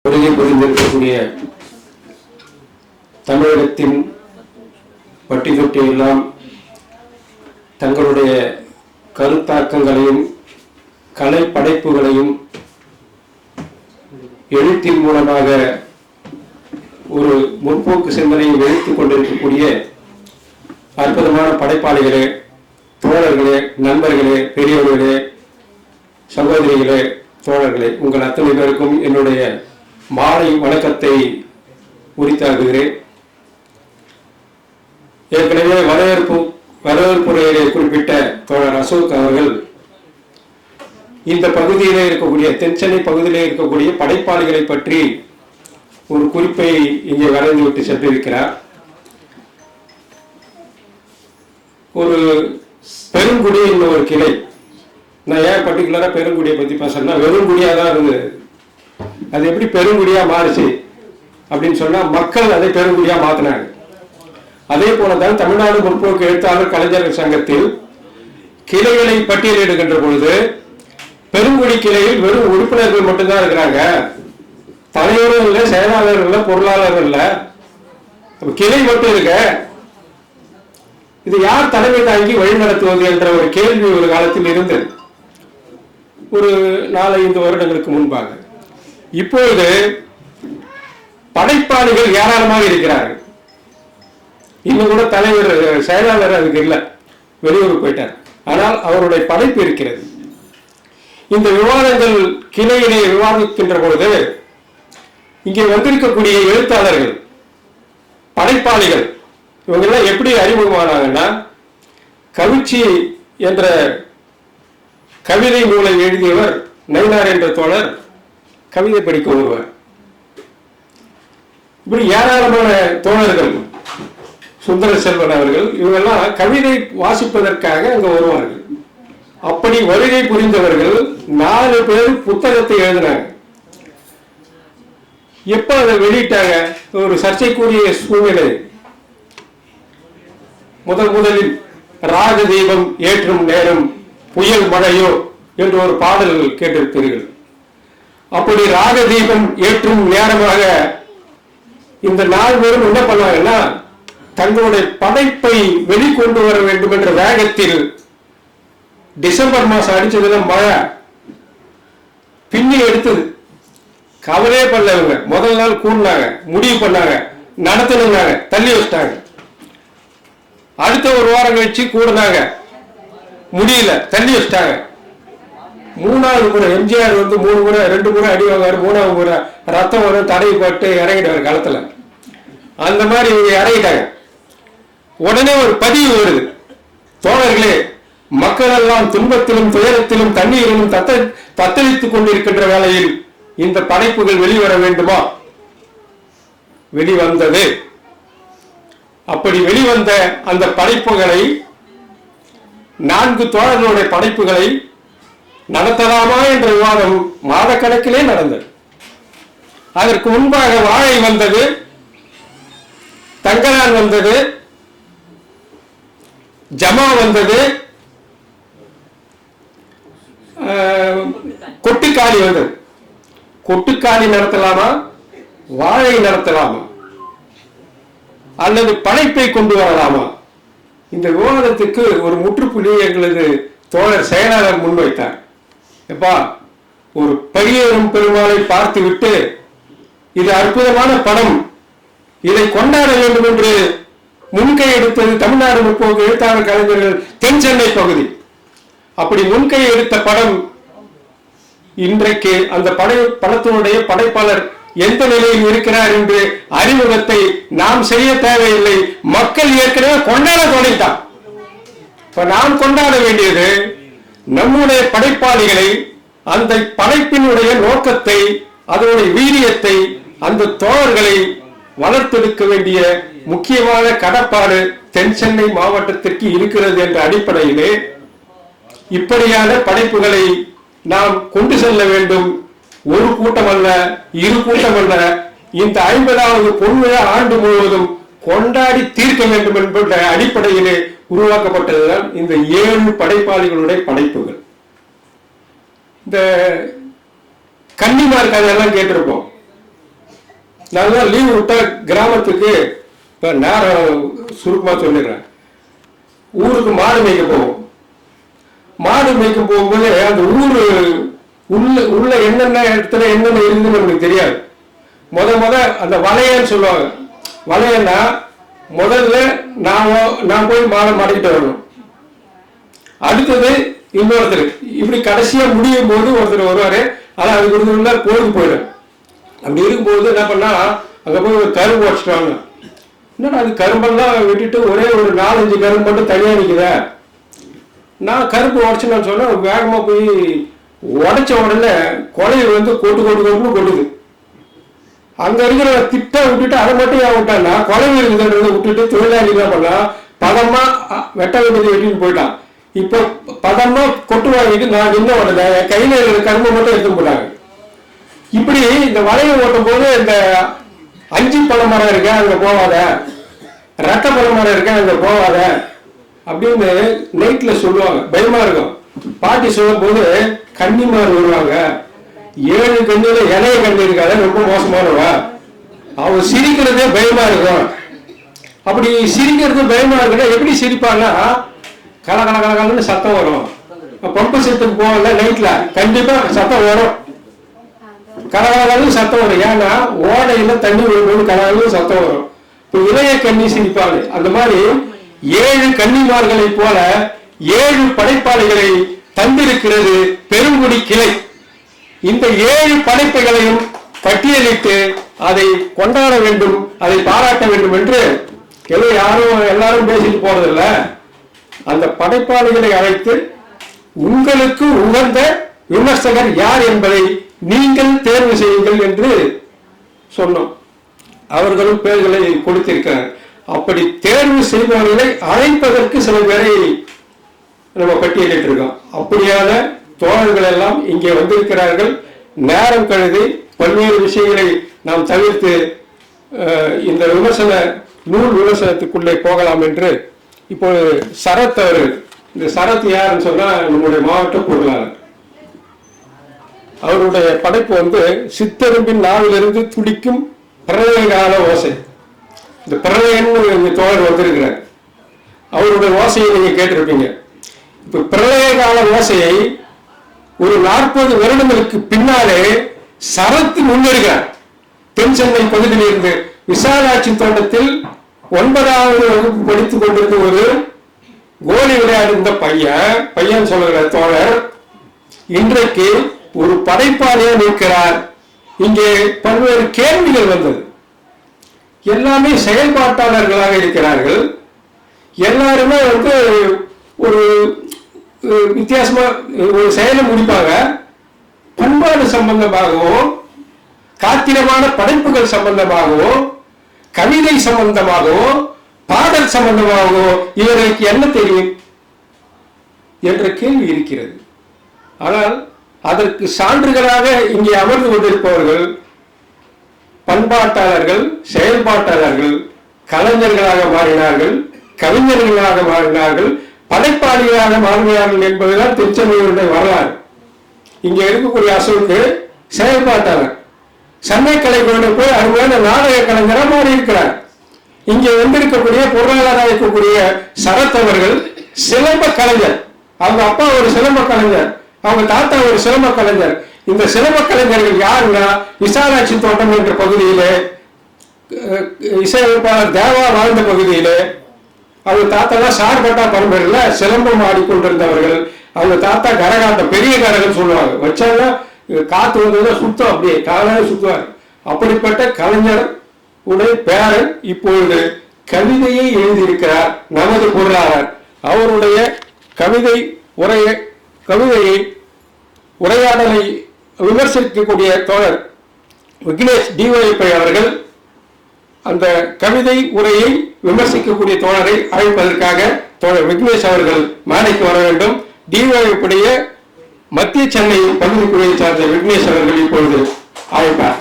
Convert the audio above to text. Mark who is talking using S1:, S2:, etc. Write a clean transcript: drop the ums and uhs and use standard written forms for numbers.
S1: வருகை புரிந்திருக்கக்கூடிய தமிழகத்தின் பட்டி தொட்டி எல்லாம் தங்களுடைய கருத்தாக்கங்களையும் கலை படைப்புகளையும் எழுத்தின் மூலமாக ஒரு முற்போக்கு சிந்தனையை எழுத்துக் கொண்டிருக்கக்கூடிய அற்புதமான படைப்பாளிகளே, தோழர்களே, நண்பர்களே, பெரியவர்களே, சகோதரிகளே, தோழர்களே, உங்கள் அத்தனை பேருக்கும் என்னுடைய மாலை வணக்கத்தை உரித்தாக்குகிறேன். ஏற்கனவே வரவேற்புரையிலே குறிப்பிட்ட தோழர் அசோக் அவர்கள் இந்த பகுதியிலே இருக்கக்கூடிய தென்சென்னை பகுதியிலே இருக்கக்கூடிய படைப்பாளிகளை பற்றி ஒரு குறிப்பை இங்கே வரைந்து விட்டு சென்றிருக்கிறார். ஒரு பெருங்குடி என்னும் ஒரு கிளை, நான் ஏன் பர்டிகுலரா பெருங்குடியை பத்தி பேசுறேன்னா, வெறுங்குடியா தான் இருந்தது. அது எப்படி பெருங்குடியா மாறுச்சு அப்படின்னு சொன்னா, மக்கள் அதை பெருங்குடியா மாத்தினாங்க. அதே போலதான் தமிழ்நாடு முற்போக்கு எழுத்தாளர் கலைஞர்கள் சங்கத்தில் கிளைகளை பட்டியலிடுகின்ற பொழுது பெருங்குடி கிளையில் வெறும் உறுப்பினர்கள் மட்டும்தான் இருக்கிறாங்க, தலைவரும் இல்லை, செயலாளர் இல்லை, பொருளாளர் இல்லை, கிளை மட்டும் இருக்க. இது யார் தலைமை தாங்கி வழிநடத்துவது என்ற ஒரு கேள்வி ஒரு காலத்தில் இருந்தது, ஒரு 4-5 வருடங்களுக்கு முன்பாக. இப்பொழுது படைப்பாளிகள் ஏராளமாக இருக்கிறார்கள். இன்னும் கூட தலைவர் செயலாளர் அதுக்கு இல்லை, வெளியூர் போயிட்டார். ஆனால் அவருடைய படைப்பு இருக்கிறது. இந்த விவாதங்கள் கிளையிலே விவாதிக்கின்ற பொழுது இங்கே வந்திருக்கக்கூடிய எழுத்தாளர்கள், படைப்பாளிகள், இவங்கெல்லாம் எப்படி அறிமுகமானாங்கன்னா, கவிச்சி என்ற கவிதை நூலை எழுதியவர் நயினார் என்ற தோழர் கவிதை படிக்க வருவார். இப்படி ஏராளமான தோழர்கள், சுந்தர செல்வன் அவர்கள், இவங்கெல்லாம் கவிதை வாசிப்பதற்காக அங்க வருவார்கள். அப்படி வருகை புரிந்தவர்கள் 4 பேர் புத்தகத்தை எழுதினாங்க. எப்ப அதை வெளியிட்டாங்க, ஒரு சர்ச்சைக்குரிய சூழ்நிலை. முதலில் ராக தீபம் ஏற்றும் நேரம் புயல் மழையோ என்று ஒரு பாடல் கேட்டிருப்பீர்கள். அப்படி ராக தீபம் ஏற்றும் நேரமாக இந்த 4 பேரும் என்ன பண்ணாங்கன்னா, தங்களுடைய படைப்பை வெளிக்கொண்டு வர வேண்டும் என்ற வேகத்தில் டிசம்பர் மாசம் அடிச்சதுல மழை பின்னி எடுத்தது. கவலையே பண்ணவங்க முதல் நாள் கூடினாங்க, முடிவு பண்ணாங்க, நடத்தணுங்க, தள்ளி வச்சிட்டாங்க. அடுத்த ஒரு வாரம் கழிச்சு கூடினாங்க, முடியல, தள்ளி வச்சிட்டாங்க. 3வது முறை எம்ஜிஆர் வந்து 3 முறை 2 முறை அடி வாங்குவார், 3வது முறை ரத்தம் வரும், தடைப்பட்டு இறங்கிடுவார் களத்துல. அந்த மாதிரி இவங்க இறங்கிட்டாங்க. உடனே ஒரு பதிவு வருது, தோழர்களே, மக்கள் எல்லாம் துன்பத்திலும் துயரத்திலும் தண்ணீரிலும் தத்தளித்துக் கொண்டிருக்கின்ற வேளையில் இந்த படைப்புகள் வெளிவர வேண்டுமா? வெளிவந்தது. அப்படி வெளிவந்த அந்த படைப்புகளை, 4 தோழர்களுடைய படைப்புகளை நடத்தலாமா என்ற விவாதம் மாதக்கணக்கிலே நடந்தது. அதற்கு முன்பாக வாழை வந்தது, தங்கலான் வந்தது, ஜமா வந்தது, கொட்டுக்காளி வந்தது. கொட்டுக்காளி நடத்தலாமா, வாழை நடத்தலாமா, அல்லது படைப்பை கொண்டு வரலாமா? இந்த விவாதத்துக்கு ஒரு முற்றுப்புள்ளி எங்களது தோழர் செயலாளர் முன்வைத்தார். எப்பா, ஒரு பெரியவரும் பெருமாளை பார்த்து விட்டு இது அற்புதமான படம், இதை கொண்டாட வேண்டும் என்று முன்கை எடுத்தது தமிழ்நாடு முற்போக்கு எழுத்தாளர் கலைஞர்கள் தென்சென்னை பகுதி. அப்படி முன்கை எடுத்த படம் இன்றைக்கு அந்த படத்தினுடைய படைப்பாளர் எந்த நிலையில் இருக்கிறார் என்று அறிமுகத்தை நாம் செய்ய தேவையில்லை. மக்கள் ஏற்கனவே கொண்டாட தொடங்கிட்டார். இப்ப நாம் கொண்டாட வேண்டியது நம்முடைய படைப்பாளிகளை, அந்த படைப்பினுடைய நோக்கத்தை, அதனுடைய வீரியத்தை, அந்த தோழர்களை வளர்த்தெடுக்க வேண்டிய முக்கியமான கடப்பாடு தென்சென்னை மாவட்டத்திற்கு இருக்கிறது என்ற அடிப்படையிலே இப்படியான படைப்புகளை நாம் கொண்டு செல்ல வேண்டும். ஒரு கூட்டம் அல்ல, 2 கூட்டம் அல்ல, இந்த 50வது பொன்விழா ஆண்டு முழுவதும் கொண்டாடி தீர்க்க வேண்டும் என்ற அடிப்படையிலே உருவாக்கப்பட்டதுதான் இந்த 7 படைப்பாளிகளுடைய படைப்புகள். இந்த கன்னிமார் கதையெல்லாம் கேட்டிருப்போம். நல்லா லீவ் விட்டா கிராமத்துக்கு இப்போ நேரம் சுருக்கமாக சொல்லிடுறேன். ஊருக்கு மாடு மேய்க்க போவோம். மாடு மேய்க்க போகும்போது அந்த ஊர் உள்ள என்னென்ன இடத்துல என்னென்ன இருக்குதுன்னு நமக்கு தெரியாது. முத அந்த வளையன்னு சொல்லுவாங்க. வளையன்னா முதல்ல நான் போய் மாலை மாட்டிக்கிட்டு வரணும். அடுத்தது இன்னொருத்தர், இப்படி கடைசியா முடியும் போது ஒருத்தர் வருவாரு. ஆனால் அதுக்கு ஒருத்தர் பொழுது போயிடும். அப்படி இருக்கும்போது என்ன பண்ணா, அங்கே போய் ஒரு கரும்பு உடச்சிட்டு வாங்க. என்னடா அது கரும்பெல்லாம் விட்டுட்டு ஒரே ஒரு 4-5 கரும்பு மட்டும் தனியாக நிற்குத. நான் கரும்பு உடச்சுன்னு சொன்னா வேகமாக போய் உடைச்ச உடனே கொலையை கொட்டுன்னு கொட்டுது. அங்க இருக்கிற திட்ட விட்டுட்டு அதை மட்டும் ஏன் விட்டான்னா, கொலை இருக்கிறத விட்டுட்டு தொழிலாளி என்ன பண்ணா, பதமா வெட்ட வேண்டியது வெட்டிட்டு போயிட்டான். இப்போ பதமா கொட்டு வாங்கிட்டு நான் என்ன உடனே கையில இருக்கிற கரும்பை மட்டும் எடுத்து போட்டாங்க. இப்படி இந்த வளைய ஓட்டும் போது இந்த 5 பழ மரம் இருக்க அங்க போவாத, ரத்த பழ மரம் இருக்க அங்க போவாத அப்படின்னு நைட்ல சொல்லுவாங்க. பயமா இருக்கும். பாட்டி சொல்லும் போது கன்னிமார் வருவாங்க. 7 கண்ணில இலைய கண்ணி இருக்காத, ரொம்ப மோசமானவா. அவங்க சிரிக்கிறதே பயமா இருக்கும். அப்படி சிரிக்கிறது பயமா இருக்குன்னா எப்படி சிரிப்பாங்கன்னா, கலகலன்னு சத்தம் வரும். பம்பு செட்டுக்கு போகல நைட்ல கண்டிப்பா சத்தம் வரும். கலகலன்னு சத்தம் வரும். ஏன்னா ஓடையில தண்ணி வரும்போது கலகலன்னு சத்தம் வரும். இப்போ இளைய கண்ணி சிரிப்பாங்க. அந்த மாதிரி 7 கன்னிமார்களை போல 7 படைப்பாளிகளை தந்திருக்கிறது பெருங்குடி கிளை. இந்த 7 படைப்புகளையும் பட்டியலிட்டு அதை கொண்டாட வேண்டும், அதை பாராட்ட வேண்டும் என்று எல்லாரும் பேசிட்டு போறதில்ல. அந்த படைப்பாளிகளை அழைத்து உங்களுக்கு உகந்த விமர்சகர் யார் என்பதை நீங்கள் தேர்வு செய்யுங்கள் என்று சொன்னோம். அவர்களும் பேர்களை கொடுத்திருக்கிறார். அப்படி தேர்வு செய்பவர்களை அழைப்பதற்கு சில பேரை நம்ம பட்டியலிட்டு இருக்கோம். அப்படியான தோழர்கள் எல்லாம் இங்கே வந்திருக்கிறார்கள். நேரம் கருதி பல்வேறு விஷயங்களை நாம் தவிர்த்து இந்த நூல் விமர்சனத்துக்குள்ளே போகலாம் என்று இப்போது சரத் அவர்கள், இந்த சரத் யாருன்னு சொன்னா நம்முடைய மாவட்ட பொருளாளர். அவருடைய படைப்பு சித்தெரும்பின் நாவிலிருந்து துடிக்கும் பிரளய கால ஓசை. இந்த பிரளயன்னு தோழர் வந்திருக்கிறார். அவருடைய ஓசையை நீங்க கேட்டிருப்பீங்க. இப்ப பிரளய கால ஓசையை ஒரு 40 வருடங்களுக்கு பின்னாலே சரத்து முன்னெடுக்கிறார். தென் சென்னை பகுதியில் இருந்து விசாலாட்சி தோட்டத்தில் 9வது வகுப்பு படித்துக் கொண்டிருந்த ஒரு கோலி விளையாடுந்த பையன் சொல்லுகிற தோழர் இன்றைக்கு ஒரு படைப்பாளியா நிற்கிறார். இங்கே பல்வேறு கேள்விகள் வந்தது. எல்லாமே செயல்பாட்டாளர்களாக இருக்கிறார்கள். எல்லாருமே ஒரு வித்தியாசமா ஒரு செயலை முடிப்பாங்க. பண்பாடு சம்பந்தமாகவும் காத்திரமான படைப்புகள் சம்பந்தமாகவும் கவிதை சம்பந்தமாகவும் பாடல் சம்பந்தமாகவும் இவர்களுக்கு என்ன தெரியும் என்ற கேள்வி இருக்கிறது. ஆனால் அதற்கு சான்றுகளாக இங்கே அமர்ந்து கொண்டிருப்பவர்கள் பண்பாட்டாளர்கள், செயல்பாட்டாளர்கள், கலைஞர்களாக மாறினார்கள், கவிஞர்களாக மாறினார்கள், படைப்பாளிகளாக மாறினார்கள் என்பதுதான் திருச்செந்தூருடைய வரலாறு. இங்க இருக்கக்கூடிய அசோக்கு செயல்பாட்டாளர், சென்னை கலைஞரோட போய் அருமையான நாடக கலைஞராக மாறி இருக்கிறார். இங்கே வந்திருக்கக்கூடிய பொருளாளராக இருக்கக்கூடிய சரத் அவர்கள் சிலம்ப கலைஞர். அவங்க அப்பா ஒரு சிலம்ப கலைஞர், அவங்க தாத்தா ஒரு சிலம்ப கலைஞர். இந்த சிலம்ப கலைஞர்கள் யாருன்னா, விசாலாட்சி தோட்டம் என்ற பகுதியிலே இசையமைப்பாளர் தேவா வாழ்ந்த பகுதியிலே அவங்க தாத்தா சார்பட்டா பரம்பரையில சிலம்பம் ஆடிக்கொண்டிருந்தவர்கள். அவங்க தாத்தா கரகாட்டம், பெரிய கரகம் சொல்லுவாங்க, வச்சாலும் காத்து வந்ததுதான் சுத்தம், அப்படியே காலையில சுத்துவார். அப்படிப்பட்ட கலைஞர் உடைய பேரன் இப்பொழுது கவிதையை எழுதியிருக்கிறார் நமது பொருளாளர். அவருடைய கவிதையை உரையாடலை விமர்சிக்கக்கூடிய தோழர் விக்னேஷ் டிஒய்பை அவர்கள் அந்த கவிதை உரையை விமர்சிக்கக்கூடிய தோழரை அழைப்பதற்காக தோழர் விக்னேஷ் அவர்கள் மேடைக்கு வர வேண்டும். டிஒய்புடைய மத்திய சென்னை பகுதிக்குழுவை சார்ந்த விக்னேஷ் அவர்கள் இப்பொழுது அழைப்பார்.